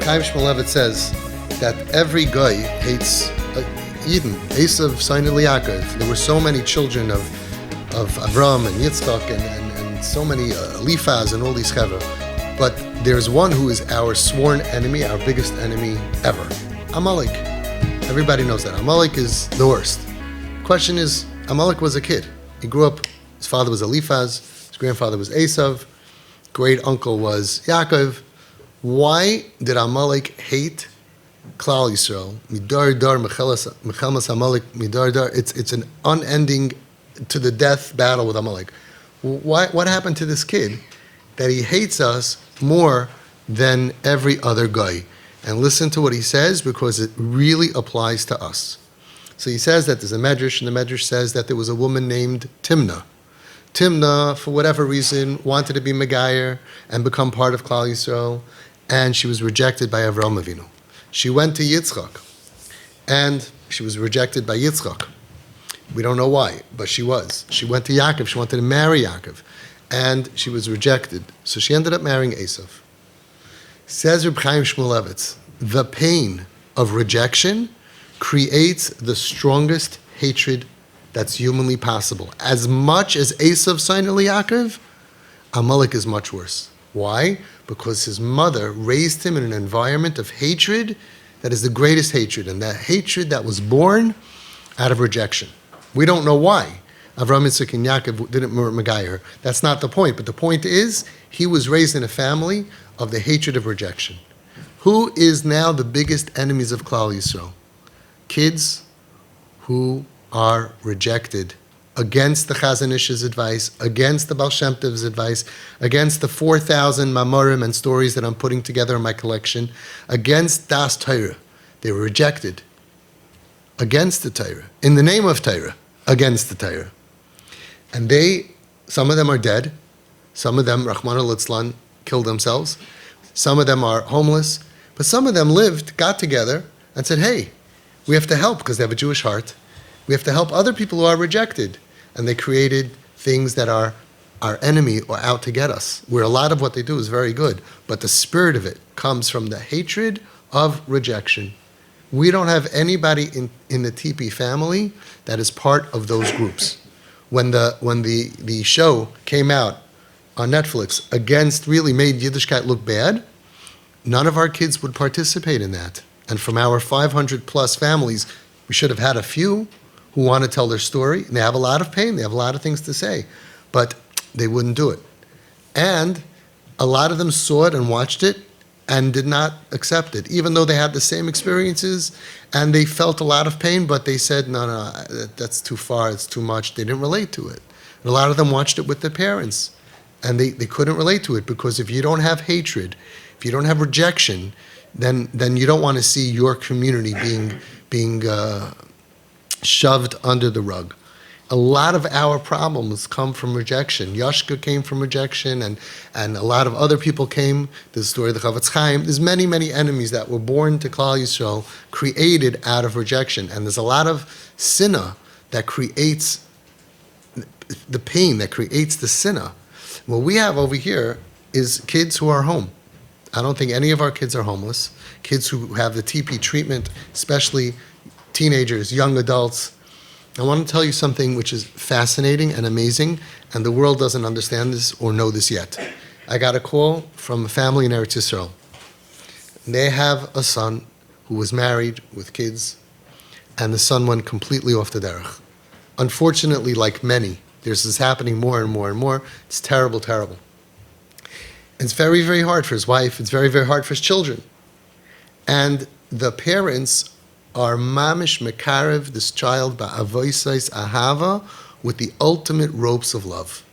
Chaim Shmulevitz says that every guy hates Eden. Esav, son of Yaakov. There were so many children of Avram and Yitzchak and so many Eliphaz and all these chavra. But there's one who is our sworn enemy, our biggest enemy ever. Amalek. Everybody knows that. Amalek is the worst. Question is, Amalek was a kid. He grew up, his father was Eliphaz, his grandfather was Esav, great uncle was Yaakov. Why did Amalek hate Klal Yisrael? Midar dar mechelmas Amalek midar dar. It's an unending to the death battle with Amalek. What happened to this kid that he hates us more than every other guy? And listen to what he says, because it really applies to us. So he says that there's a medrash, and the medrash says that there was a woman named Timnah. Timnah, for whatever reason, wanted to be Megayer and become part of Klal Yisrael, and she was rejected by Avraham Avinu. She went to Yitzchak, and she was rejected by Yitzchak. We don't know why, but she was. She went to Yaakov, she wanted to marry Yaakov, and she was rejected. So she ended up marrying Esav. Says Reb Chaim Shmulevitz, the pain of rejection creates the strongest hatred that's humanly possible. As much as Esav signed Yaakov, Amalek is much worse. Why? Because his mother raised him in an environment of hatred that is the greatest hatred, and that hatred that was born out of rejection. We don't know why Avraham, Yitzchak, and Yaakov didn't Megayer. That's not the point, but the point is, he was raised in a family of the hatred of rejection. Who is now the biggest enemies of Klal Yisrael? Kids who are rejected against the Chazon Ish's advice, against the Baal Shem Tov's advice, against the 4,000 Mamorim and stories that I'm putting together in my collection, against Das Torah. They were rejected against the Torah, in the name of Torah, against the Torah. And some of them are dead, some of them, Rahman al-Litzlan, killed themselves, some of them are homeless, but some of them got together and said, hey, we have to help, because they have a Jewish heart. We have to help other people who are rejected. And they created things that are our enemy or out to get us, where a lot of what they do is very good, but the spirit of it comes from the hatred of rejection. We don't have anybody in the TP family that is part of those groups. When the show came out on Netflix really made Yiddishkeit look bad, none of our kids would participate in that. And from our 500 plus families, we should have had a few who want to tell their story. And they have a lot of pain, they have a lot of things to say, but they wouldn't do it. And a lot of them saw it and watched it and did not accept it, even though they had the same experiences and they felt a lot of pain, but they said, no, that's too far, it's too much. They didn't relate to it. And a lot of them watched it with their parents, and they couldn't relate to it, because if you don't have hatred, if you don't have rejection, then you don't want to see your community being shoved under the rug. A lot of our problems come from rejection. Yashka came from rejection, and a lot of other people came. There's the story of the Chavetz Chaim. There's many, many enemies that were born to Klal Yisrael, created out of rejection. And there's a lot of sinna that creates the pain, that creates the sinna. What we have over here is kids who are home. I don't think any of our kids are homeless. Kids who have the TP treatment, especially teenagers, young adults. I want to tell you something which is fascinating and amazing, and the world doesn't understand this or know this yet. I got a call from a family in Eretz Yisrael. They have a son who was married with kids, and the son went completely off the derech. Unfortunately, like many, this is happening more and more and more. It's terrible, terrible. It's very, very hard for his wife. It's very, very hard for his children. And the parents are mamish mekarev this child ba'avoisais ahava with the ultimate ropes of love.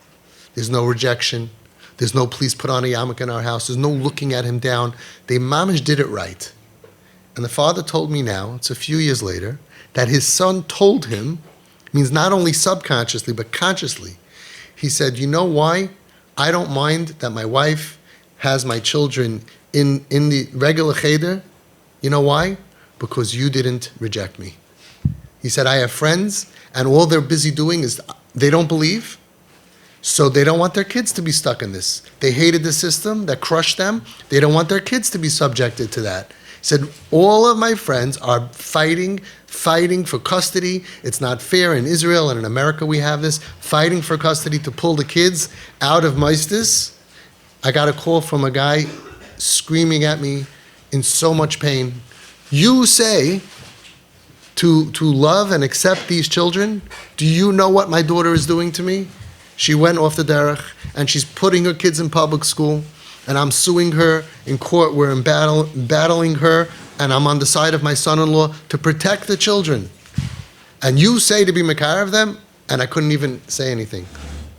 There's no rejection. There's no please put on a yarmulke in our house. There's no looking at him down. They mamish did it right. And the father told me now, it's a few years later, that his son told him, means not only subconsciously but consciously, he said, you know why I don't mind that my wife has my children in the regular cheder? You know why? Because you didn't reject me. He said, I have friends, and all they're busy doing is they don't believe. So they don't want their kids to be stuck in this. They hated the system that crushed them. They don't want their kids to be subjected to that. He said, all of my friends are fighting for custody. It's not fair in Israel and in America we have this, fighting for custody to pull the kids out of Maistis. I got a call from a guy screaming at me in so much pain. You say to love and accept these children, do you know what my daughter is doing to me? She went off the derech and she's putting her kids in public school and I'm suing her in court. We're battling her and I'm on the side of my son-in-law to protect the children. And you say to be makar of them, and I couldn't even say anything.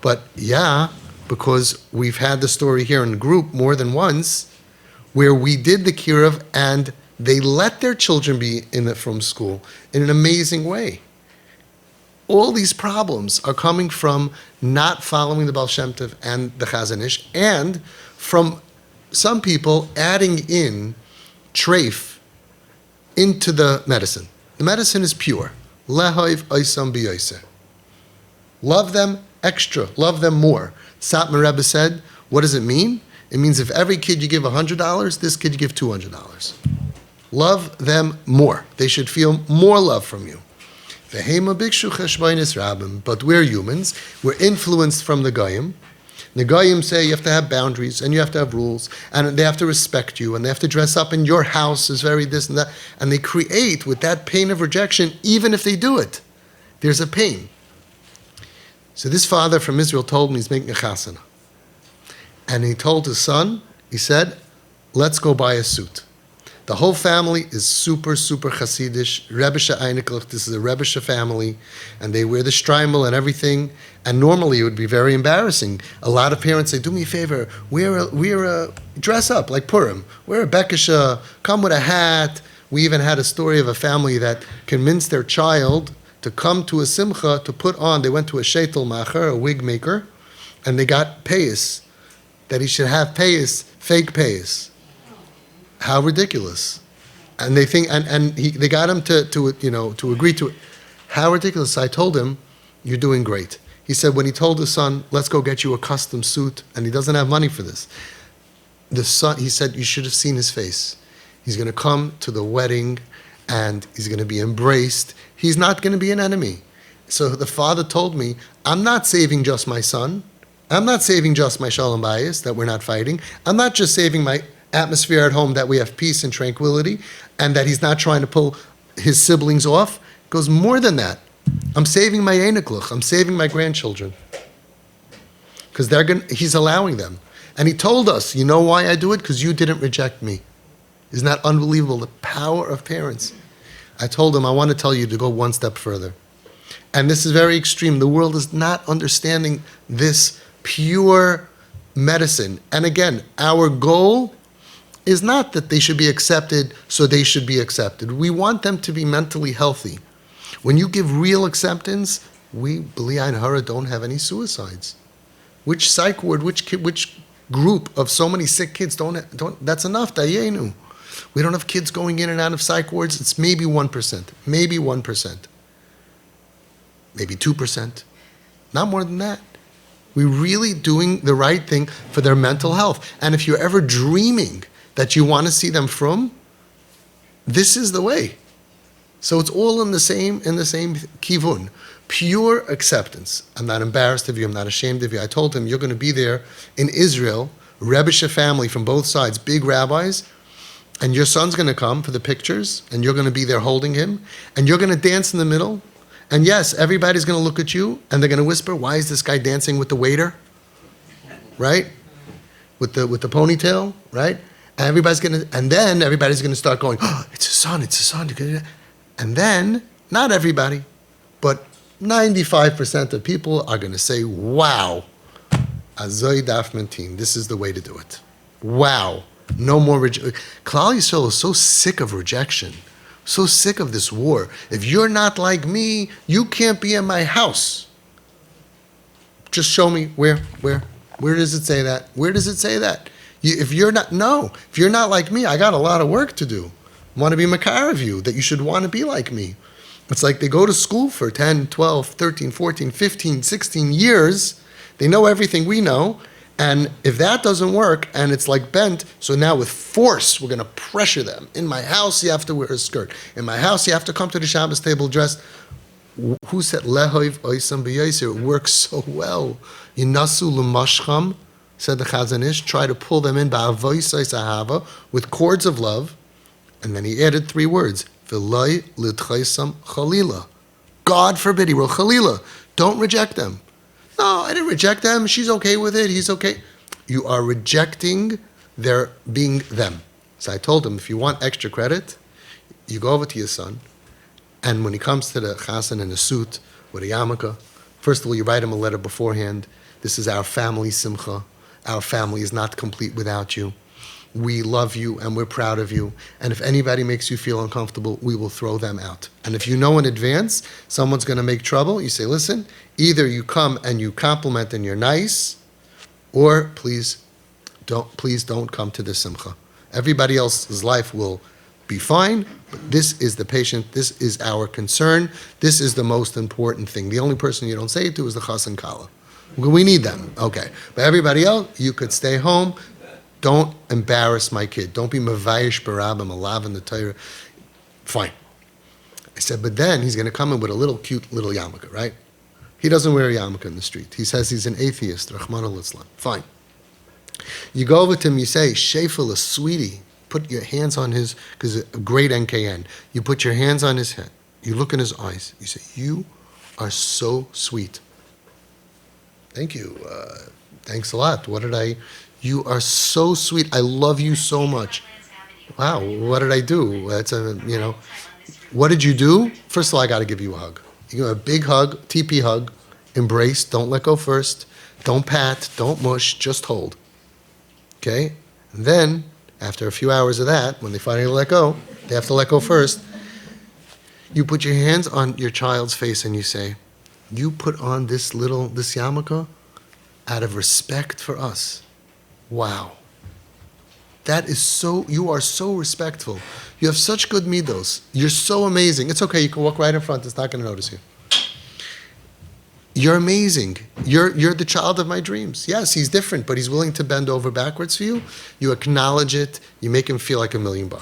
But yeah, because we've had the story here in the group more than once where we did the kiruv and they let their children be from school in an amazing way. All these problems are coming from not following the Baal Shem Tov and the Chazon Ish, and from some people adding in treif into the medicine. The medicine is pure. Lehoiv oisam b'yoiseh. Love them extra. Love them more. Satmar Rebbe said, what does it mean? It means if every kid you give $100, this kid you give $200. Love them more. They should feel more love from you. But we're humans. We're influenced from the Goyim. The Goyim say you have to have boundaries and you have to have rules and they have to respect you and they have to dress up in your house is very this and that. And they create with that pain of rejection, even if they do it. There's a pain. So this father from Israel told me he's making a chasana. And he told his son, he said, let's go buy a suit. The whole family is super, super Hasidish. Rebbeisha Einiglich, this is a Rebbeisha family, and they wear the streimel and everything. And normally it would be very embarrassing. A lot of parents say, do me a favor, dress up like Purim. Wear a bekisha, come with a hat. We even had a story of a family that convinced their child to come to a simcha to put on. They went to a sheitel macher, a wig maker, and they got payas, that he should have payas, fake payas. How ridiculous! And they think, they got him to agree to it. How ridiculous! I told him, "You're doing great." He said when he told his son, "Let's go get you a custom suit," and he doesn't have money for this. The son, he said, you should have seen his face. He's going to come to the wedding, and he's going to be embraced. He's not going to be an enemy. So the father told me, "I'm not saving just my son. I'm not saving just my shalom bayis that we're not fighting. I'm not just saving my atmosphere at home that we have peace and tranquility and that he's not trying to pull his siblings off. It goes more than that. I'm saving my Einiglich. I'm saving my grandchildren. Because he's allowing them. And he told us, you know why I do it? Because you didn't reject me. Isn't that unbelievable? The power of parents. I told him, I want to tell you to go one step further. And this is very extreme. The world is not understanding this pure medicine. And again, our goal is not that they should be accepted, so they should be accepted. We want them to be mentally healthy. When you give real acceptance, we, B'li Hara, don't have any suicides. Which psych ward, which group of so many sick kids don't that's enough, dayenu. We don't have kids going in and out of psych wards. It's maybe 1%, maybe 1%, maybe 2%, not more than that. We're really doing the right thing for their mental health. And if you're ever dreaming that you want to see them from, this is the way. So it's all in the same kivun. Pure acceptance. I'm not embarrassed of you, I'm not ashamed of you. I told him, you're going to be there in Israel, Rebbeisha family from both sides, big rabbis, and your son's going to come for the pictures, and you're going to be there holding him, and you're going to dance in the middle, and yes, everybody's going to look at you, and they're going to whisper, why is this guy dancing with the waiter? Right? With the ponytail, right? And then everybody's going to start going, oh, it's a son. And then, not everybody, but 95% of people are going to say, wow, Azoy Daf Mentin, this is the way to do it. Wow, no more rejection. Klal Yisrael is so sick of rejection, so sick of this war. If you're not like me, you can't be in my house. Just show me where does it say that? Where does it say that? If you're not like me, I got a lot of work to do. I want to be makar of you, that you should want to be like me. It's like they go to school for 10, 12, 13, 14, 15, 16 years. They know everything we know. And if that doesn't work, and it's like bent, so now with force, we're going to pressure them. In my house, you have to wear a skirt. In my house, you have to come to the Shabbos table dressed. Who said, Lehoiv oisam b'yoser? It works so well. Yinasu l'mashcham, said the Chazon Ish, try to pull them in ba'avoisais ahava, with cords of love. And then he added 3 words, v'loi l'tchaisam chalila. God forbid, he wrote chalila. Don't reject them. No, I didn't reject them. She's okay with it. He's okay. You are rejecting their being them. So I told him, if you want extra credit, you go over to your son, and when he comes to the chasen in a suit with a yarmulke, first of all, you write him a letter beforehand. This is our family simcha. Our family is not complete without you. We love you and we're proud of you. And if anybody makes you feel uncomfortable, we will throw them out. And if you know in advance someone's going to make trouble, you say, listen, either you come and you compliment and you're nice, or please don't come to the simcha. Everybody else's life will be fine, but this is the patient, this is our concern, this is the most important thing. The only person you don't say it to is the chas and kala. We need them, okay. But everybody else, you could stay home. Don't embarrass my kid. Don't be mavayish barabim, alav in the Torah. Fine. I said, but then he's going to come in with a little cute little yarmulke, right? He doesn't wear a yarmulke in the street. He says he's an atheist, Rahman al-Islam. Fine. You go over to him, you say, Shefel, a sweetie, put your hands on his, because a great NKN. You put your hands on his head. You look in his eyes. You say, you are so sweet. Thank you. Thanks a lot. You are so sweet. I love you so much. Wow, what did I do? What did you do? First of all, I got to give you a hug. You give a big hug, TP hug, embrace, don't let go first, don't pat, don't mush, just hold. Okay? And then, after a few hours of that, when they finally let go, they have to let go first, you put your hands on your child's face and you say, you put on this yarmulke out of respect for us. Wow. That is you are so respectful. You have such good midos. You're so amazing. It's okay, you can walk right in front, it's not going to notice you. You're amazing. You're the child of my dreams. Yes, he's different, but he's willing to bend over backwards for you. You acknowledge it, you make him feel like $1 million.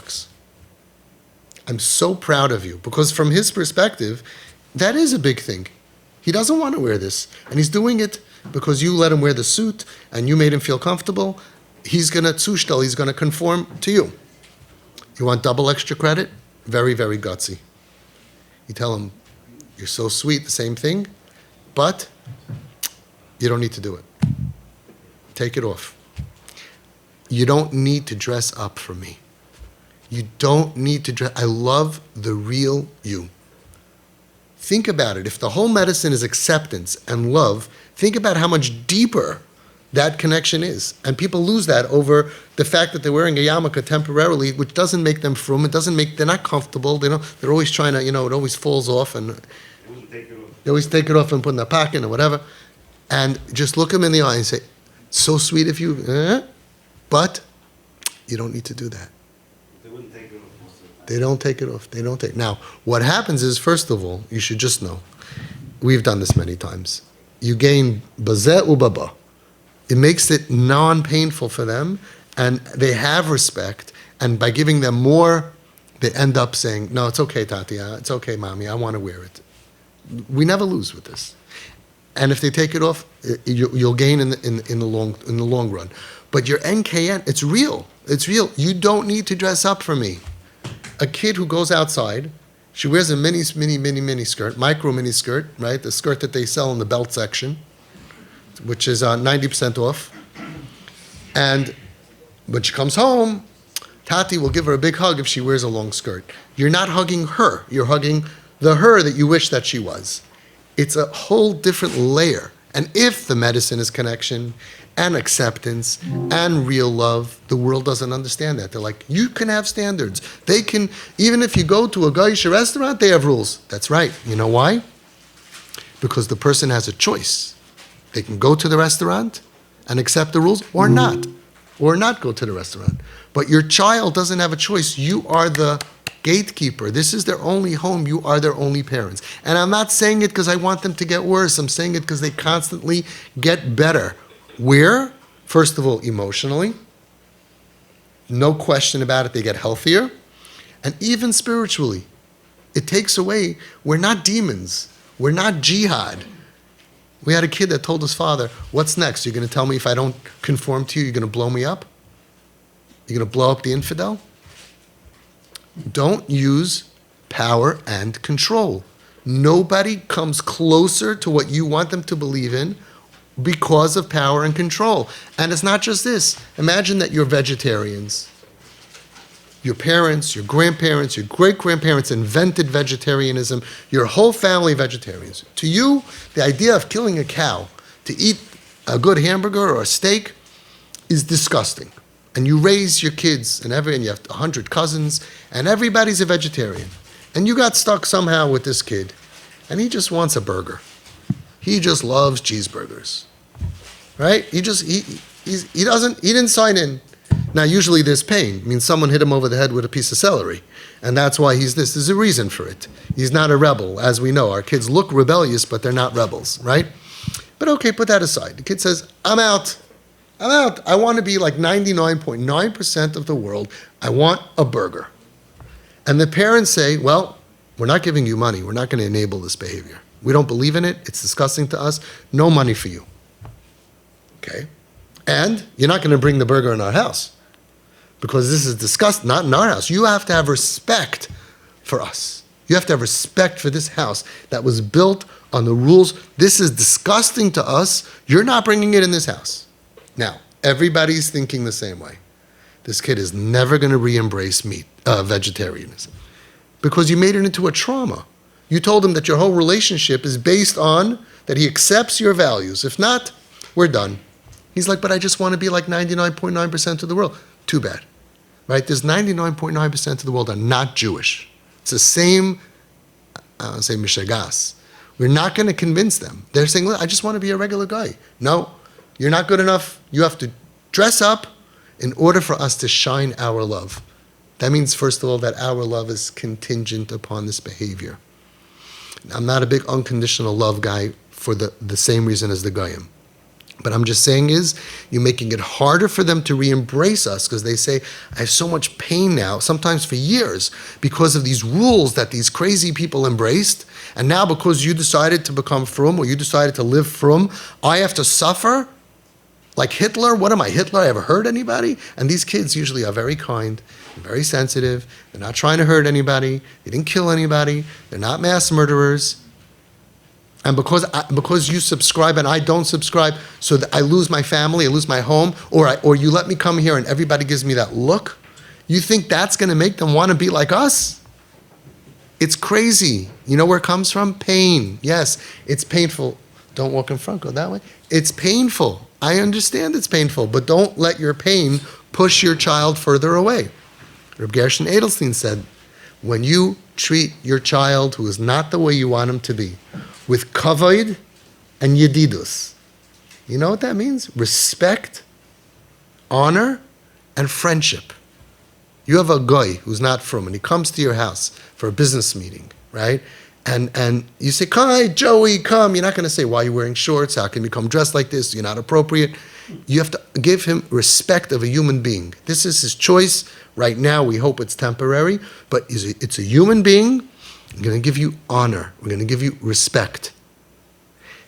I'm so proud of you, because from his perspective, that is a big thing. He doesn't want to wear this, and he's doing it because you let him wear the suit and you made him feel comfortable. He's going to zushtel, he's going to conform to you. You want double extra credit? Very, very gutsy. You tell him, you're so sweet, the same thing, but you don't need to do it. Take it off. You don't need to dress up for me. You don't need to dress. I love the real you. Think about it. If the whole medicine is acceptance and love, think about how much deeper that connection is. And people lose that over the fact that they're wearing a yarmulke temporarily, which doesn't make them frum. They're not comfortable. They're always trying to, it always falls off. And they always take it off and put in their pocket or whatever. And just look them in the eye and say, so sweet of you, but you don't need to do that. They don't take it off. They don't take it. Now, what happens is, first of all, you should just know, we've done this many times. You gain bazeh ubaba. It makes it non-painful for them, and they have respect, and by giving them more, they end up saying, no, it's okay, Tati, it's okay, Mommy, I want to wear it. We never lose with this. And if they take it off, you'll gain in the long run. But your NKN, it's real. It's real. You don't need to dress up for me. A kid who goes outside, she wears a mini skirt, micro mini skirt, right? The skirt that they sell in the belt section, which is 90% off. And when she comes home, Tati will give her a big hug if she wears a long skirt. You're not hugging her. You're hugging the her that you wish that she was. It's a whole different layer. And if the medicine is connection and acceptance and real love, the world doesn't understand that. They're like, you can have standards. They can, even if you go to a Goyish restaurant, they have rules. That's right. You know why? Because the person has a choice. They can go to the restaurant and accept the rules or not go to the restaurant. But your child doesn't have a choice. You are the gatekeeper. This is their only home. You are their only parents. And I'm not saying it because I want them to get worse. I'm saying it because they constantly get better. Where? First of all, emotionally. No question about it, they get healthier. And even spiritually. It takes away, we're not demons. We're not jihad. We had a kid that told his father, what's next? You're going to tell me if I don't conform to you, you're going to blow me up? You're going to blow up the infidel? Don't use power and control. Nobody comes closer to what you want them to believe in because of power and control. And it's not just this. Imagine that you're vegetarians. Your parents, your grandparents, your great-grandparents invented vegetarianism. Your whole family vegetarians. To you, the idea of killing a cow to eat a good hamburger or a steak is disgusting. And you raise your kids, and you have 100 cousins, and everybody's a vegetarian. And you got stuck somehow with this kid, and he just wants a burger. He just loves cheeseburgers, right? He didn't sign in. Now, usually there's pain. I mean, someone hit him over the head with a piece of celery, and that's why he's this. There's a reason for it. He's not a rebel, as we know. Our kids look rebellious, but they're not rebels, right? But okay, put that aside. The kid says, I'm out. I want to be like 99.9% of the world. I want a burger. And the parents say, well, we're not giving you money. We're not going to enable this behavior. We don't believe in it. It's disgusting to us. No money for you. Okay? And you're not going to bring the burger in our house because this is disgusting, not in our house. You have to have respect for us. You have to have respect for this house that was built on the rules. This is disgusting to us. You're not bringing it in this house. Now, everybody's thinking the same way. This kid is never going to re-embrace vegetarianism because you made it into a trauma. You told him that your whole relationship is based on that he accepts your values. If not, we're done. He's like, but I just want to be like 99.9% of the world. Too bad, right? There's 99.9% of the world are not Jewish. It's the same, I would say, mishagas. We're not going to convince them. They're saying, look, I just want to be a regular guy. No, you're not good enough. You have to dress up in order for us to shine our love. That means, first of all, that our love is contingent upon this behavior. I'm not a big unconditional love guy for the same reason as the Goyim. But I'm just saying is, you're making it harder for them to re-embrace us because they say, I have so much pain now, sometimes for years, because of these rules that these crazy people embraced. And now because you decided to become frum or you decided to live frum, I have to suffer? Like Hitler? What am I, Hitler? I ever hurt anybody? And these kids usually are very kind, very sensitive. They're not trying to hurt anybody. They didn't kill anybody. They're not mass murderers. And because you subscribe and I don't subscribe, so that I lose my family, I lose my home, or you let me come here and everybody gives me that look, you think that's going to make them want to be like us? It's crazy. You know where it comes from? Pain. Yes, it's painful. Don't walk in front, go that way. It's painful. I understand it's painful, but don't let your pain push your child further away. Reb Gershon Edelstein said, when you treat your child who is not the way you want him to be, with kavod and yedidus. You know what that means? Respect, honor, and friendship. You have a guy who's not from, and he comes to your house for a business meeting, right? And you say, "Hi, Joey, come." You're not going to say, "Why are you wearing shorts? How can you come dressed like this? You're not appropriate." You have to give him respect of a human being. This is his choice. Right now, we hope it's temporary, but it's a human being. We're going to give you honor. We're going to give you respect.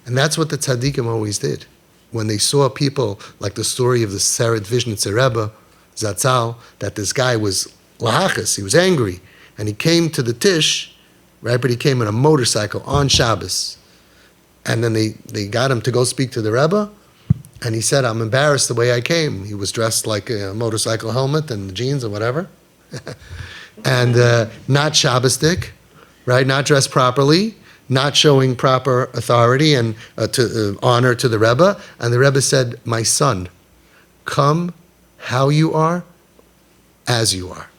And that's what the tzaddikim always did. When they saw people, like the story of the Seret Vishnitzer Rebbe, Zatzal, that this guy was lahachas, he was angry, and he came to the Tish, right, but he came on a motorcycle on Shabbos. And then they got him to go speak to the Rebbe, and he said, I'm embarrassed the way I came. He was dressed like a motorcycle helmet and the jeans or whatever, and not Shabbosdik. Right, not dressed properly, not showing proper authority and honor to the Rebbe. And the Rebbe said, my son, come how you are, as you are.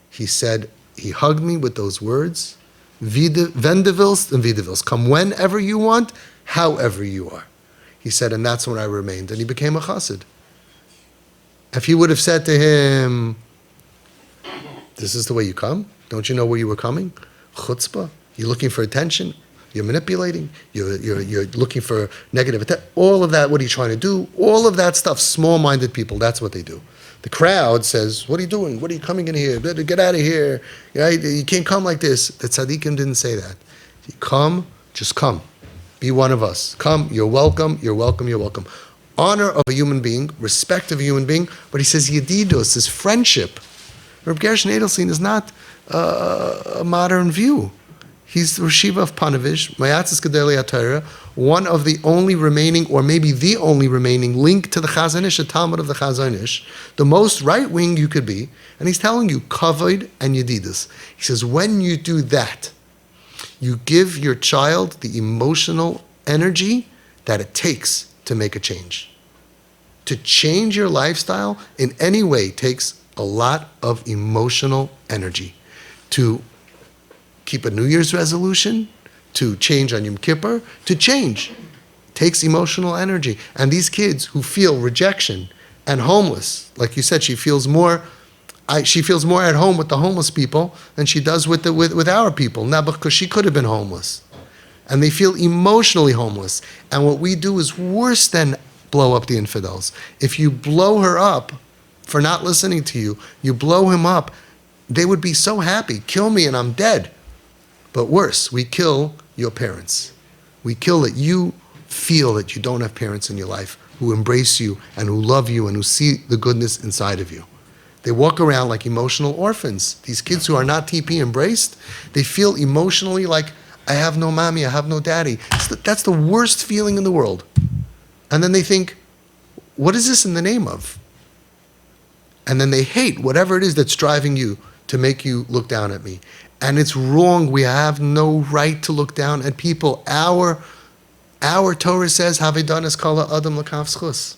He said, he hugged me with those words, Vendevils and Videvils, come whenever you want, however you are. He said, and that's when I remained. And he became a chassid. If he would have said to him, This is the way you come? Don't you know where you were coming? Chutzpah. You're looking for attention. You're manipulating. You're looking for negative attention. All of that, what are you trying to do? All of that stuff, small-minded people, that's what they do. The crowd says, what are you doing? What are you coming in here? Get out of here. You can't come like this. The tzaddikim didn't say that. You come, just come. Be one of us. Come, you're welcome, you're welcome, you're welcome. Honor of a human being, respect of a human being, but he says yedidus is friendship. Reb Gershon Edelstein is not a modern view. He's the Rishiva of Panovich, Mayatzis Gedolei HaTorah, one of the only remaining, or maybe the only remaining link to the Chazon Ish, the Talmud of the Chazon Ish, the most right-wing you could be, and he's telling you, kavod and yedidus. He says, when you do that, you give your child the emotional energy that it takes to make a change. To change your lifestyle in any way takes a lot of emotional energy. To keep a New Year's resolution, to change on Yom Kippur, to change takes emotional energy. And these kids who feel rejection and homeless, like you said, she feels more at home with the homeless people than she does with our people. Now, because she could have been homeless. And they feel emotionally homeless. And what we do is worse than blow up the infidels. If you blow her up for not listening to you, you blow him up, they would be so happy. Kill me and I'm dead. But worse, we kill your parents. We kill that you feel that you don't have parents in your life who embrace you and who love you and who see the goodness inside of you. They walk around like emotional orphans. These kids who are not TP embraced, they feel emotionally like, I have no mommy, I have no daddy. That's the worst feeling in the world. And then they think, what is this in the name of? And then they hate whatever it is that's driving you to make you look down at me. And it's wrong. We have no right to look down at people. Our Torah says, Havedanas kala adam l'kaf schus.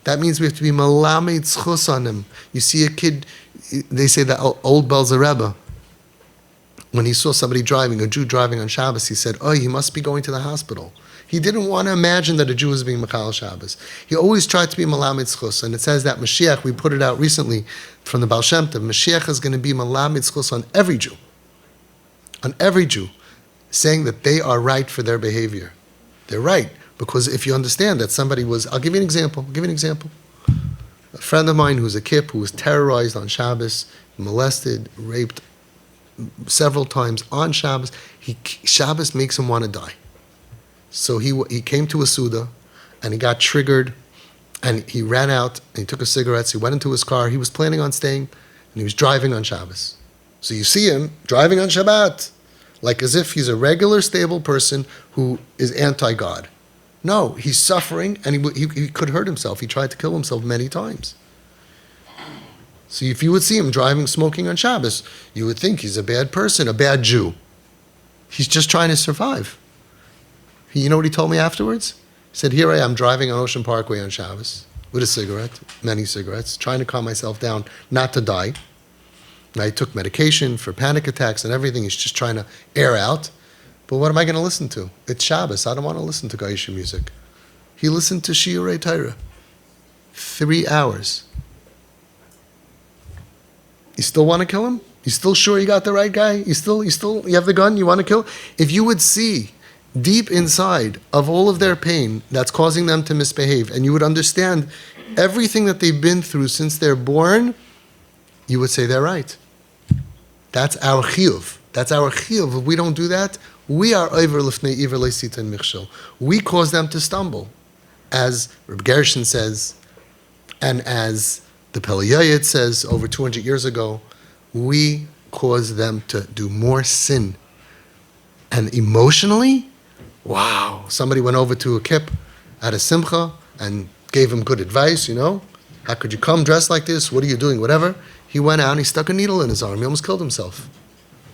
That means we have to be malamed schus on them. You see a kid, they say that old Belzer Rebbe, when he saw somebody driving, a Jew driving on Shabbos, he said, oh, he must be going to the hospital. He didn't want to imagine that a Jew was being Machal Shabbos. He always tried to be Malamed Zchus. And it says that Mashiach, we put it out recently from the Baal Shem Tov, Mashiach is going to be Malamed Zchus on every Jew. On every Jew. Saying that they are right for their behavior. They're right. Because if you understand that somebody was, I'll give you an example. A friend of mine who's a kip, who was terrorized on Shabbos, molested, raped several times on Shabbos. Shabbos makes him want to die. So he came to a Suda, and he got triggered, and he ran out, and he took his cigarettes, he went into his car, he was planning on staying, and he was driving on Shabbos. So you see him driving on Shabbat, like as if he's a regular, stable person who is anti-God. No, he's suffering, and he could hurt himself. He tried to kill himself many times. So if you would see him driving, smoking on Shabbos, you would think he's a bad person, a bad Jew. He's just trying to survive. You know what he told me afterwards? He said, here I am driving on Ocean Parkway on Shabbos with a cigarette, many cigarettes, trying to calm myself down not to die. I took medication for panic attacks and everything. He's just trying to air out. But what am I going to listen to? It's Shabbos. I don't want to listen to Gaisha music. He listened to Shiurei Torah. 3 hours. You still want to kill him? You still sure you got the right guy? You have the gun? You want to kill? If you would see deep inside of all of their pain that's causing them to misbehave, and you would understand everything that they've been through since they're born, you would say they're right. That's our chiyuv. That's our chiyuv. If we don't do that, we are over lifnei iver leisita and michshel. We cause them to stumble. As Reb Gershon says, and as the Peliyayit says over 200 years ago, we cause them to do more sin. And emotionally, wow, somebody went over to a kip at a simcha and gave him good advice, How could you come dressed like this? What are you doing? Whatever. He went out and he stuck a needle in his arm. He almost killed himself.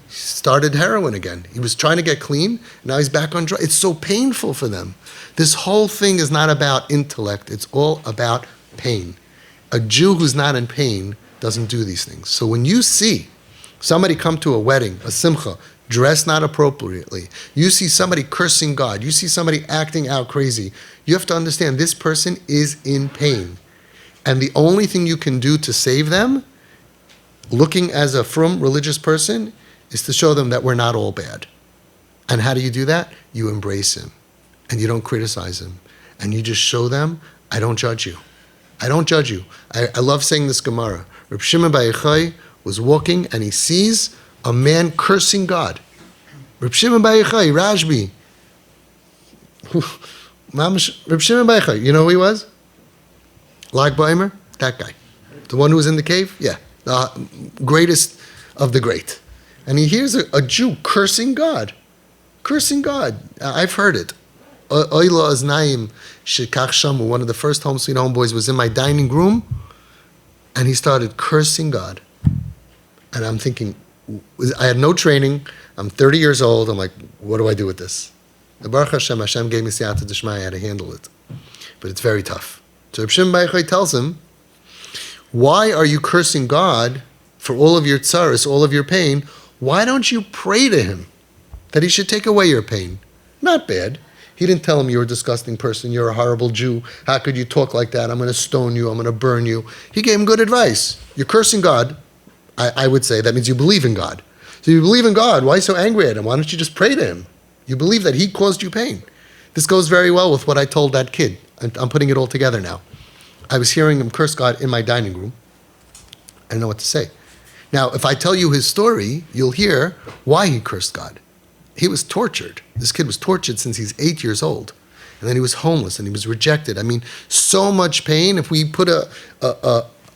He started heroin again. He was trying to get clean. Now he's back on drugs. It's so painful for them. This whole thing is not about intellect. It's all about pain. A Jew who's not in pain doesn't do these things. So when you see somebody come to a wedding, a simcha, dressed not appropriately, you see somebody cursing God, you see somebody acting out crazy, you have to understand this person is in pain. And the only thing you can do to save them looking as a frum religious person is to show them that we're not all bad. And how do you do that? You embrace him, and you don't criticize him, and you just show them, I don't judge you. I don't judge you. I love saying this Gemara. Reb Shimon Bar Yochai was walking, and he sees a man cursing God. Reb Shimon Bar Yochai, Rashbi. Reb Shimon Bar Yochai, you know who he was? Lag Baimer? That guy. The one who was in the cave? Yeah. The greatest of the great. And he hears a Jew cursing God. Cursing God. I've heard it. Oyla Aznaim Shekach Shamu, one of the first Home Sweet Home boys, was in my dining room, and he started cursing God. And I'm thinking, I had no training. I'm 30 years old. I'm like, what do I do with this? The Baruch Hashem gave me siyata d'shmaya how to handle it. But it's very tough. So Reb Shimon Bar Yochai tells him, why are you cursing God for all of your tsaras, all of your pain? Why don't you pray to him that he should take away your pain? Not bad. He didn't tell him, you're a disgusting person, you're a horrible Jew, how could you talk like that, I'm going to stone you, I'm going to burn you. He gave him good advice. You're cursing God, I would say, that means you believe in God. So you believe in God, why so angry at him? Why don't you just pray to him? You believe that he caused you pain. This goes very well with what I told that kid. I'm putting it all together now. I was hearing him curse God in my dining room. I don't know what to say. Now, if I tell you his story, you'll hear why he cursed God. He was tortured. This kid was tortured since he's 8 years old. And then he was homeless and he was rejected. I mean, so much pain. If we put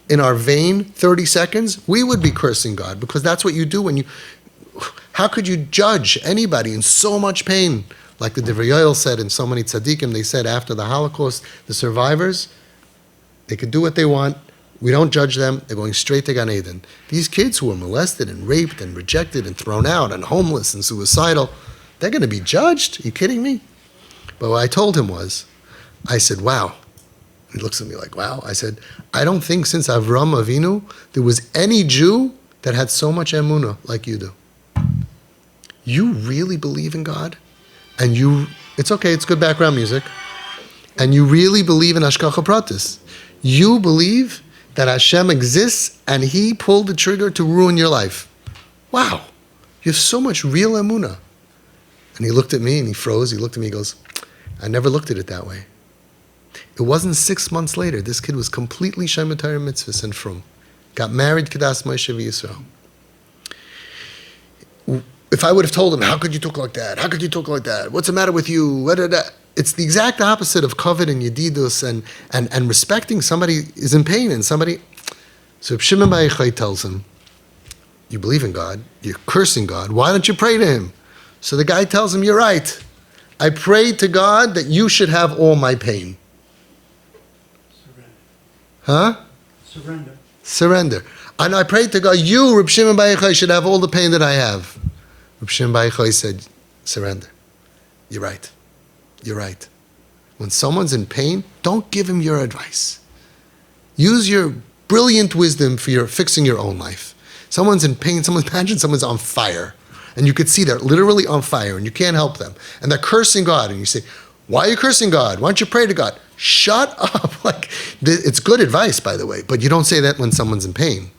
in our vein 30 seconds, we would be cursing God, because that's what you do when you... How could you judge anybody in so much pain? Like the Divrei Yoel said, and so many tzaddikim, they said after the Holocaust, the survivors, they could do what they want. We don't judge them. They're going straight to Gan Eden. These kids who were molested and raped and rejected and thrown out and homeless and suicidal, they're going to be judged? Are you kidding me? But what I told him was, I said, wow. He looks at me like, wow. I said, I don't think since Avram Avinu there was any Jew that had so much emunah like you do. You really believe in God? And it's okay, it's good background music. And you really believe in Hashgacha Pratis. You believe that Hashem exists and he pulled the trigger to ruin your life. Wow, you have so much real emunah. And he looked at me and he froze. He looked at me and goes, I never looked at it that way. It wasn't 6 months later. This kid was completely Shemitah Torah mitzvahs and frum. Got married, Kedas Moshe v'Yisrael. If I would have told him, how could you talk like that? How could you talk like that? What's the matter with you? It's the exact opposite of kavod and yedidus and respecting somebody is in pain and somebody. So Shimon Bar Yochai tells him, you believe in God, you're cursing God, why don't you pray to him? So the guy tells him, you're right. I prayed to God that you should have all my pain. Surrender. Huh? Surrender. And I prayed to God, you, Reb Shimon Bar Yochai, should have all the pain that I have. Reb Shimon Bar Yochai said, surrender. You're right. You're right. When someone's in pain, don't give him your advice. Use your brilliant wisdom for fixing your own life. Someone's in pain, imagine someone's on fire, and you could see they're literally on fire, and you can't help them, and they're cursing God, and you say, why are you cursing God? Why don't you pray to God? Shut up. It's good advice, by the way, but you don't say that when someone's in pain.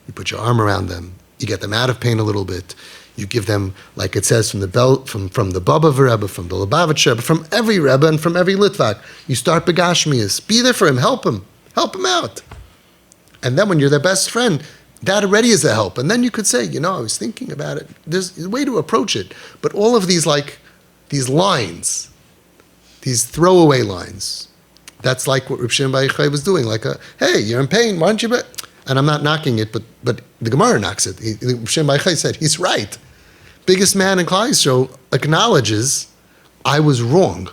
You put your arm around them, you get them out of pain a little bit. You give them, like it says from the Baba Rebbe, from the Lubavitch Rebbe, from every Rebbe and from every Litvak. You start begashmias. Be there for him. Help him out. And then when you're their best friend, that already is a help. And then you could say, I was thinking about it. There's a way to approach it. But all of these lines, these throwaway lines, that's like what Reb Shimon Bar Yochai was doing. Hey, you're in pain. Why don't you... And I'm not knocking it, but the Gemara knocks it. Reb Shimon Bar Yochai said, he's right. Biggest man in Klal Yisrael acknowledges, I was wrong.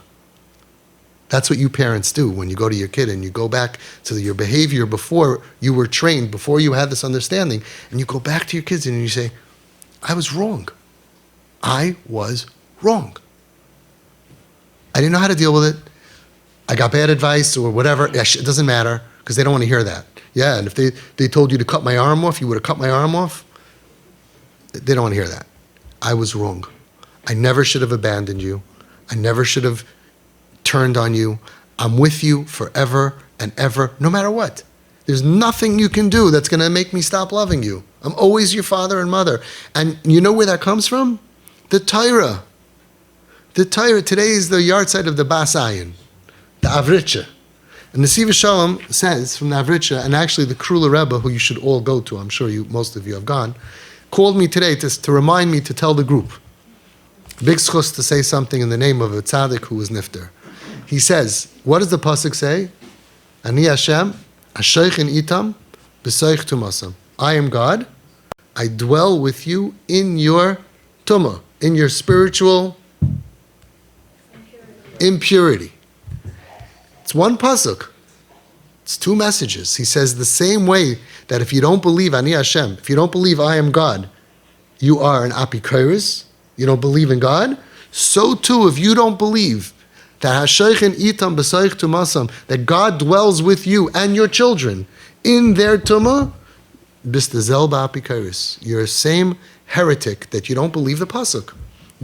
That's what you parents do when you go to your kid and you go back to your behavior before you were trained, before you had this understanding, and you go back to your kids and you say, I was wrong. I was wrong. I didn't know how to deal with it. I got bad advice or whatever. It doesn't matter because they don't want to hear that. Yeah, and if they told you to cut my arm off, you would have cut my arm off. They don't want to hear that. I was wrong. I never should have abandoned you. I never should have turned on you. I'm with you forever and ever, no matter what. There's nothing you can do that's going to make me stop loving you. I'm always your father and mother. And you know where that comes from? The Torah. The Torah. Today is the yard site of the Bas Ayin, the Avritcha. And the Siva Shalom says from the Avritcha, and actually the Krula Rebbe, who you should all go to, I'm sure most of you have gone, called me today to remind me to tell the group. Big schus to say something in the name of a tzaddik who was nifter. He says, what does the pasuk say? Ani Hashem, Asheichin itam, b'soich tumasam. I am God. I dwell with you in your tumah, in your spiritual impurity. It's one pasuk. It's two messages. He says the same way that if you don't believe Ani Hashem, if you don't believe I am God, you are an apikoros, you don't believe in God. So too, if you don't believe that Hasheichin itam b'soich tumasam, that God dwells with you and your children in their tumah, bistazel ba'apikoros. You're the same heretic that you don't believe the pasuk.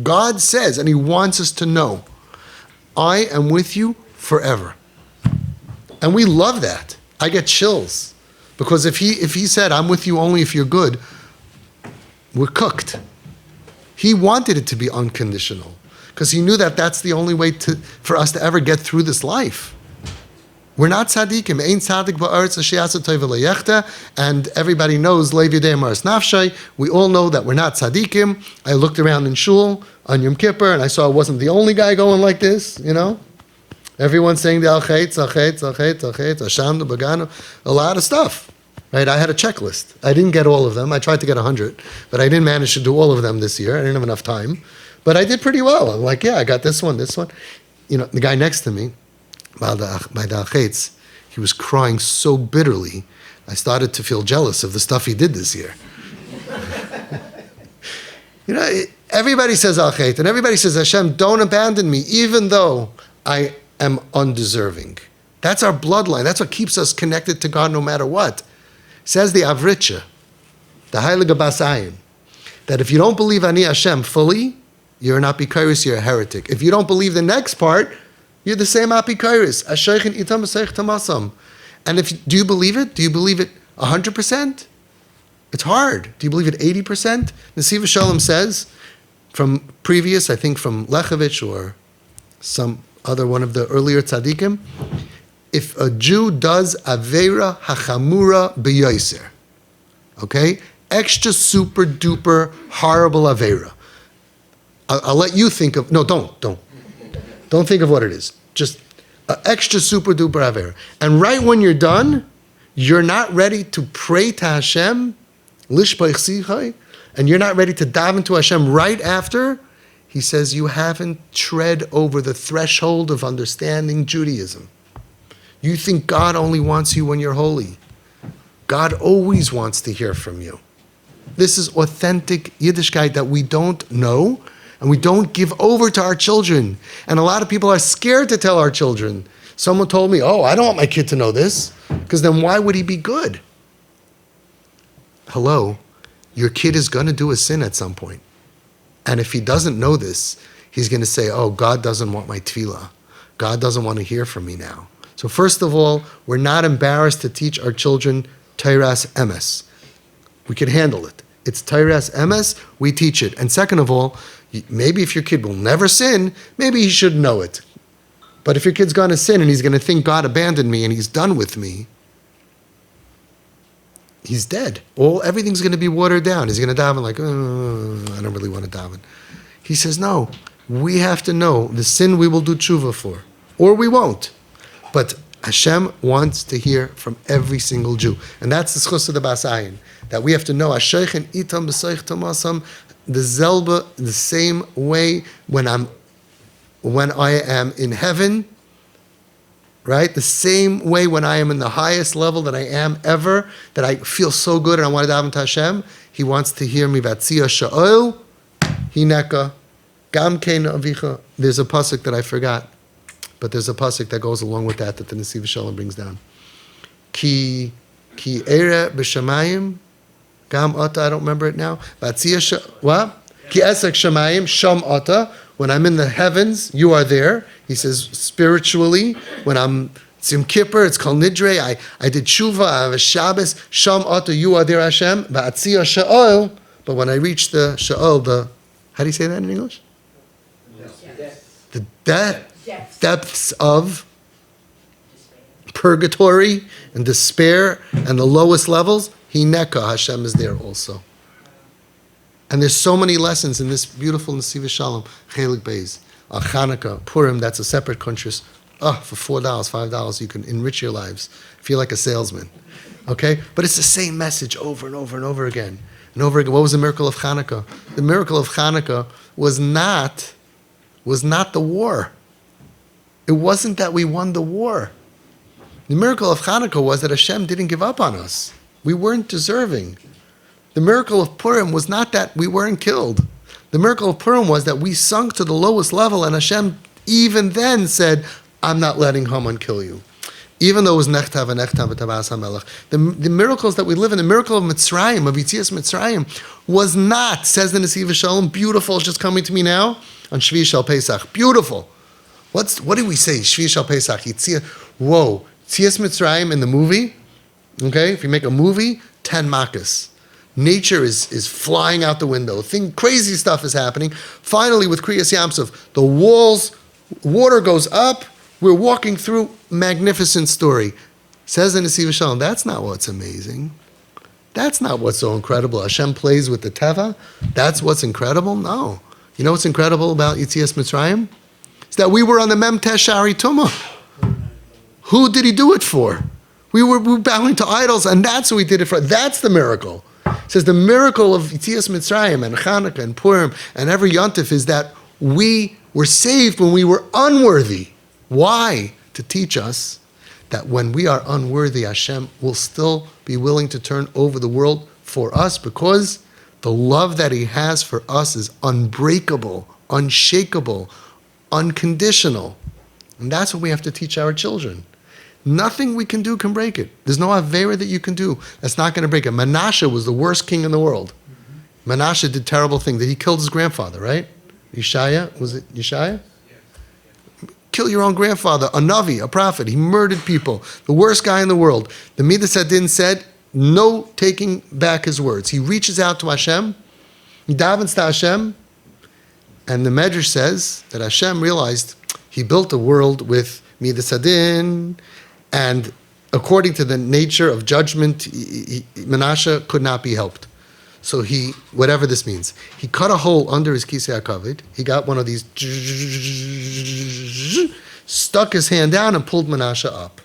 God says, and He wants us to know, I am with you forever. And we love that. I get chills. Because if he said, I'm with you only if you're good, we're cooked. He wanted it to be unconditional. Because He knew that that's the only way for us to ever get through this life. We're not tzaddikim. Ein tzaddik ba'aretz asher ya'aseh tov v'lo, and everybody knows leiv yodei maras nafshay. We all know that we're not tzaddikim. I looked around in shul on Yom Kippur and I saw I wasn't the only guy going like this, you know. Everyone's saying the al-chetz, Hashem, the baganu, a lot of stuff. Right? I had a checklist. I didn't get all of them. I tried to get 100, but I didn't manage to do all of them this year. I didn't have enough time. But I did pretty well. I'm like, yeah, I got this one. You know, the guy next to me, by the al-chetz, he was crying so bitterly, I started to feel jealous of the stuff he did this year. You know, everybody says al-chetz, and everybody says, Hashem, don't abandon me, even though I am undeserving. That's our bloodline. That's what keeps us connected to God no matter what. Says the Avritcha, the Heilige Bas Ayin, that if you don't believe Ani Hashem fully, you're an apikoros, you're a heretic. If you don't believe the next part, you're the same apikoros. Asheichin itam b'soich tumasam. And do you believe it? Do you believe it 100%? It's hard. Do you believe it 80%? The Siva Shalom says, from previous, I think from Lechovich or some other one of the earlier tzaddikim, if a Jew does Aveira Hachamura B'yoser, okay? Extra super duper horrible Aveira. I'll let you think of, no, don't think of what it is. Just extra super duper Aveira. And right when you're done, you're not ready to pray to Hashem, Lishbach Sichai, and you're not ready to daven to Hashem right after, he says you haven't tread over the threshold of understanding Judaism. You think God only wants you when you're holy. God always wants to hear from you. This is authentic Yiddishkeit that we don't know and we don't give over to our children. And a lot of people are scared to tell our children. Someone told me, I don't want my kid to know this, because then why would he be good? Hello, your kid is going to do a sin at some point. And if he doesn't know this, he's going to say, God doesn't want my tefillah. God doesn't want to hear from me now. So first of all, we're not embarrassed to teach our children Teiras Emes. We can handle it. It's Teiras Emes, we teach it. And second of all, maybe if your kid will never sin, maybe he should know it. But if your kid's going to sin and he's going to think God abandoned me and he's done with me, he's dead. Everything's going to be watered down. He's going to daven like, I don't really want to daven. He says, no, we have to know the sin we will do tshuva for, or we won't. But Hashem wants to hear from every single Jew. And that's the schus of the Bas Ayin, that we have to know Asheichin itam b'soich tumasam, the zelba, the same way when I am in heaven, right? The same way when I am in the highest level that I am ever, that I feel so good and I want to daven to Hashem, He wants to hear me. Vatzia sha'ol, hineka, gam kein avicha. There's a pasuk that I forgot. But there's a pasuk that goes along with that the Nesiv Shalom brings down. Ki ere b'shamayim, gam ata, I don't remember it now. What? Ki esek shamayim, sham ata. When I'm in the heavens, you are there. He says spiritually, when I'm It's Yom Kippur, it's Kol Nidre, I did Tshuva, I have a Shabbos, Sham Ata Yu Adir Hashem, Ba'atzia Sha'ol, but when I reach the Sha'ol, how do you say that in English? The depths of purgatory and despair and the lowest levels, Hineka, Hashem is there also. And there's so many lessons in this beautiful Nesiva Shalom, Chelik Beis, Chanukah, Purim, that's a separate conscious. For $4, $5, you can enrich your lives. Feel like a salesman. Okay? But it's the same message over and over and over again. And over again. What was the miracle of Chanukah? The miracle of Chanukah was not the war. It wasn't that we won the war. The miracle of Chanukah was that Hashem didn't give up on us. We weren't deserving. The miracle of Purim was not that we weren't killed. The miracle of Purim was that we sunk to the lowest level, and Hashem even then said, I'm not letting Haman kill you. Even though it was Nechtav and Nechtav v'Tabas HaMelech. The miracles that we live in, the miracle of Mitzrayim, of Yitzias Mitzrayim, was not, says the Nesiva Shalom, beautiful, it's just coming to me now, on Shvi Shal Pesach. Beautiful. What do we say? Shvi Shal Pesach. Whoa. Yitzias Mitzrayim in the movie, okay, if you make a movie, 10 makas. Nature is flying out the window. Crazy stuff is happening. Finally, with Kriyas Yamsuf, the walls, water goes up, we're walking through, magnificent story. Says the Nesiva Shalom, that's not what's amazing. That's not what's so incredible. Hashem plays with the Teva. That's what's incredible? No. You know what's incredible about Yitzias Mitzrayim? It's that we were on the Mem Tesh Shari Tumah. Who did he do it for? We were bowing to idols, and that's who he did it for. That's the miracle. It says the miracle of Yitzias Mitzrayim and Chanukah and Purim and every Yontif is that we were saved when we were unworthy. Why? To teach us that when we are unworthy, Hashem will still be willing to turn over the world for us because the love that He has for us is unbreakable, unshakable, unconditional. And that's what we have to teach our children. Nothing we can do can break it. There's no Avera that you can do that's not going to break it. Menashe was the worst king in the world. Menashe did terrible things. He killed his grandfather, right? Yeshaya, was it Yeshaya? Kill your own grandfather, a Navi, a prophet. He murdered people. The worst guy in the world. The Midas Hadin said, no taking back his words. He reaches out to Hashem. He davens to Hashem. And the Medrash says that Hashem realized He built a world with Midas Hadin. And according to the nature of judgment, Menashe could not be helped. So he, whatever this means, he cut a hole under his Kisei HaKavod. He got one of these, stuck his hand down and pulled Menashe up.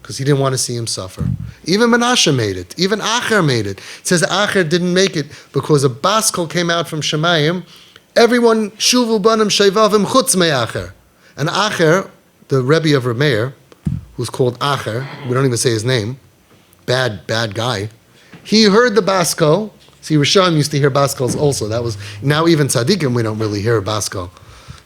Because he didn't want to see him suffer. Even Menashe made it. Even Acher made it. It says Acher didn't make it because a baskol came out from Shemayim. Everyone, shuvu banim shevavim chutz me'acher. And Acher, the Rebbe of Rameir, who's called Acher, we don't even say his name, bad guy, he heard the baskol. See, Rishon used to hear baskals also. That was, now even tzaddikim, we don't really hear baskal,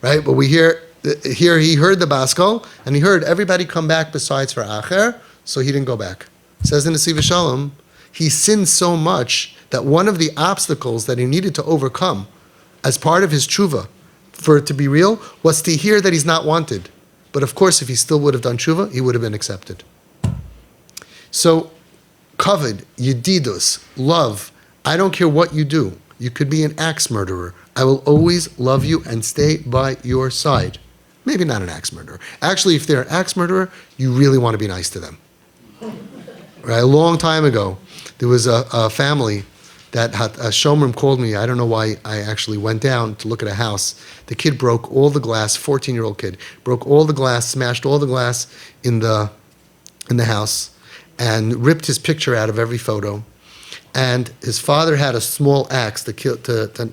right? But we hear, here he heard the baskal, and he heard everybody come back besides for Acher, so he didn't go back. It says in the Nesiva Shalom, he sinned so much that one of the obstacles that he needed to overcome as part of his tshuva, for it to be real, was to hear that he's not wanted. But of course, if he still would have done tshuva, he would have been accepted. So, kavod, yedidus, love, I don't care what you do. You could be an axe murderer. I will always love you and stay by your side. Maybe not an axe murderer. Actually, if they're an axe murderer, you really want to be nice to them. Right? A long time ago, there was a family that had, a showman called me. I don't know why I actually went down to look at a house. The kid broke all the glass, 14-year-old kid, broke all the glass, smashed all the glass in the house, and ripped his picture out of every photo. And his father had a small axe to kill, to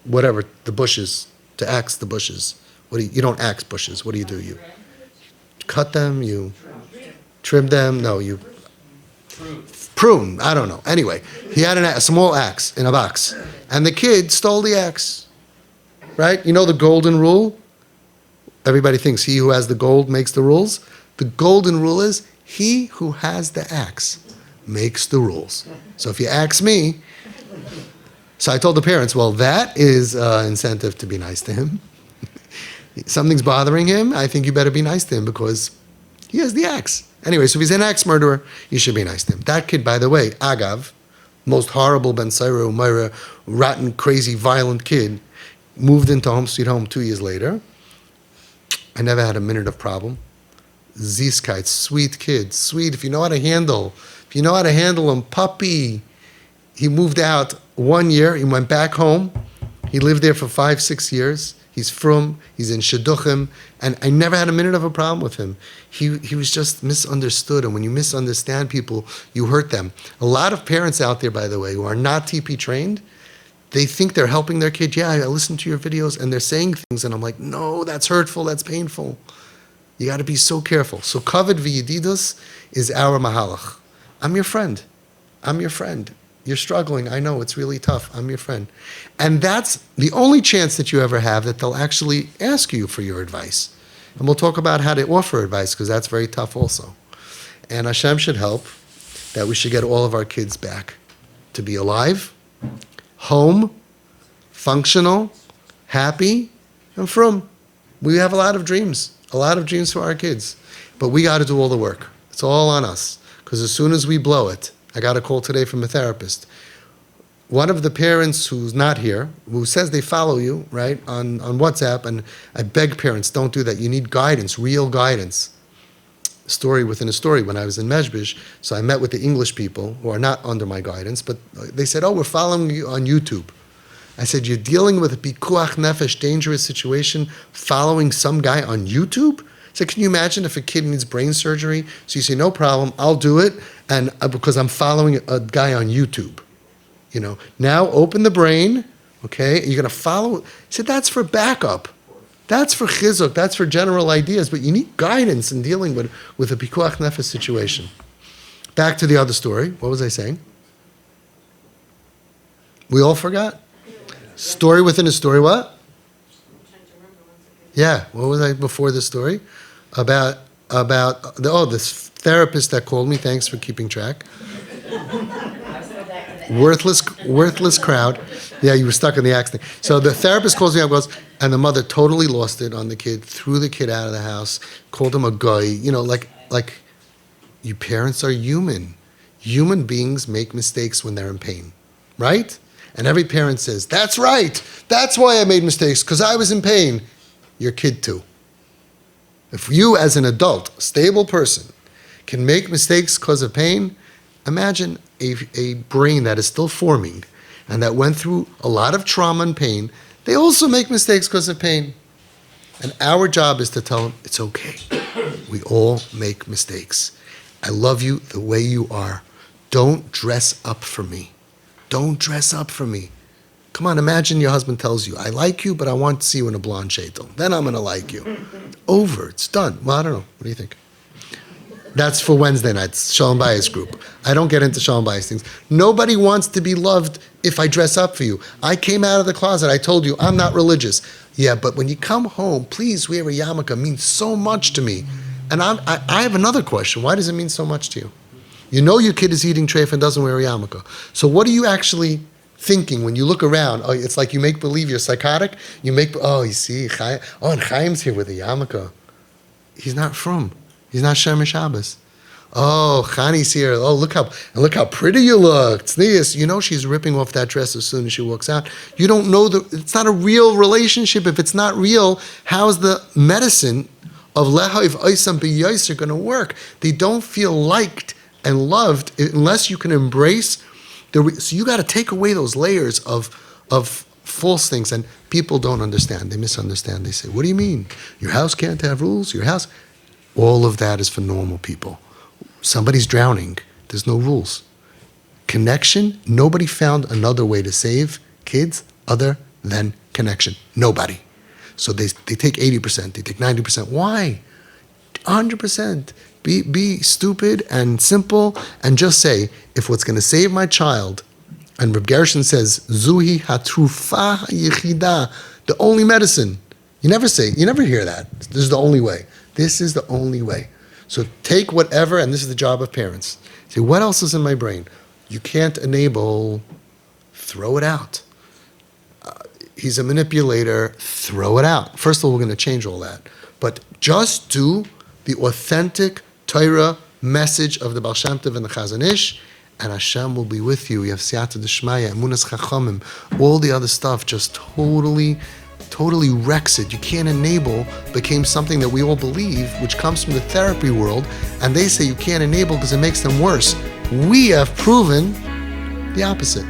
whatever, the bushes, to axe the bushes. You don't axe bushes. What do? You cut them, you trim them, no, you prune, I don't know. Anyway, he had a small axe in a box. And the kid stole the axe, right? You know the golden rule? Everybody thinks he who has the gold makes the rules. The golden rule is he who has the axe makes the rules. So if you axe me, so I told the parents, well, that is incentive to be nice to him. Something's bothering him, I think you better be nice to him because He has the axe. Anyway, so if he's an axe murderer, you should be nice to him. That kid, by the way, Agav, most horrible Ben Saira Umayra, rotten, crazy, violent kid, moved into Home Sweet Home 2 years later. I never had a minute of problem. Ziskite, sweet kid, sweet. If you know how to handle him, puppy. He moved out 1 year. He went back home. He lived there for 5-6 years. He's from. He's in Shidduchim, and I never had a minute of a problem with him. He was just misunderstood, and when you misunderstand people, you hurt them. A lot of parents out there, by the way, who are not TP trained, they think they're helping their kid. Yeah, I listen to your videos, and they're saying things, and I'm like, no, that's hurtful, that's painful. You got to be so careful. So kavod v'yedidus is our mahalach. I'm your friend. I'm your friend. You're struggling. I know it's really tough. I'm your friend. And that's the only chance that you ever have that they'll actually ask you for your advice. And we'll talk about how to offer advice, because that's very tough also. And Hashem should help that we should get all of our kids back to be alive, home, functional, happy, and from. We have a lot of dreams for our kids. But we got to do all the work. It's all on us. Because as soon as we blow it, I got a call today from a therapist. One of the parents who's not here, who says they follow you, right, on WhatsApp, and I beg parents, don't do that. You need guidance, real guidance. Story within a story. When I was in Mezhbish, so I met with the English people who are not under my guidance, but they said, oh, we're following you on YouTube. I said, you're dealing with a pikuach nefesh, dangerous situation, following some guy on YouTube? I said, can you imagine if a kid needs brain surgery? So you say, no problem, I'll do it, and because I'm following a guy on YouTube. You know, now open the brain, okay? You're going to follow. I said, that's for backup. That's for chizuk. That's for general ideas. But you need guidance in dealing with a pikuach nefesh situation. Back to the other story. What was I saying? We all forgot? Story within a story, what? Yeah, what was I before this story? About this therapist that called me. Thanks for keeping track. Worthless crowd. Yeah, you were stuck in the accident. So the therapist calls me up, goes, and the mother totally lost it on the kid, threw the kid out of the house, called him a guy. You know, like you parents are human. Human beings make mistakes when they're in pain, right? And every parent says, that's right. That's why I made mistakes, because I was in pain. Your kid too. If you as an adult, stable person, can make mistakes because of pain, imagine a brain that is still forming and that went through a lot of trauma and pain. They also make mistakes because of pain. And our job is to tell them, it's okay. We all make mistakes. I love you the way you are. Don't dress up for me. Don't dress up for me. Come on, imagine your husband tells you, I like you, but I want to see you in a blonde sheitel. Then I'm going to like you. Over. It's done. Well, I don't know. What do you think? That's for Wednesday nights, Shalom Bayis group. I don't get into Shalom Bayis things. Nobody wants to be loved if I dress up for you. I came out of the closet. I told you, I'm not religious. Yeah, but when you come home, please wear a yarmulke. It means so much to me. And I have another question. Why does it mean so much to you? You know your kid is eating treif and doesn't wear a yarmulke. So what are you actually thinking when you look around? Oh, it's like you make believe you're psychotic. You see, and Chaim's here with a yarmulke. He's not from. He's not Shem Shabbos. Oh, Chani's here. Oh, look how pretty you look. Tznius. You know she's ripping off that dress as soon as she walks out. You don't know it's not a real relationship. If it's not real, how's the medicine of Lehav Oisam B'Yosir going to work? They don't feel liked and loved unless you can embrace so you got to take away those layers of false things, and people don't understand. They misunderstand. They say, what do you mean? Your house can't have rules? Your house? All of that is for normal people. Somebody's drowning. There's no rules. Connection, nobody found another way to save kids other than connection. Nobody. So they take 80%, they take 90%. Why? 100%. Be stupid and simple and just say, if what's going to save my child, and Reb Gershon says, Zuhi hatrufa yichida, the only medicine. You never hear that. This is the only way. This is the only way. So take whatever, and this is the job of parents. Say, what else is in my brain? You can't enable, throw it out. He's a manipulator, throw it out. First of all, we're going to change all that. But just do the authentic Torah message of the Baal Shem Tov and the Chazon Ish, and Hashem will be with you. You have Siyata D'Shmaya, Emunas Chachamim, all the other stuff just totally wrecks it. You can't enable became something that we all believe, which comes from the therapy world, and they say you can't enable because it makes them worse. We have proven the opposite.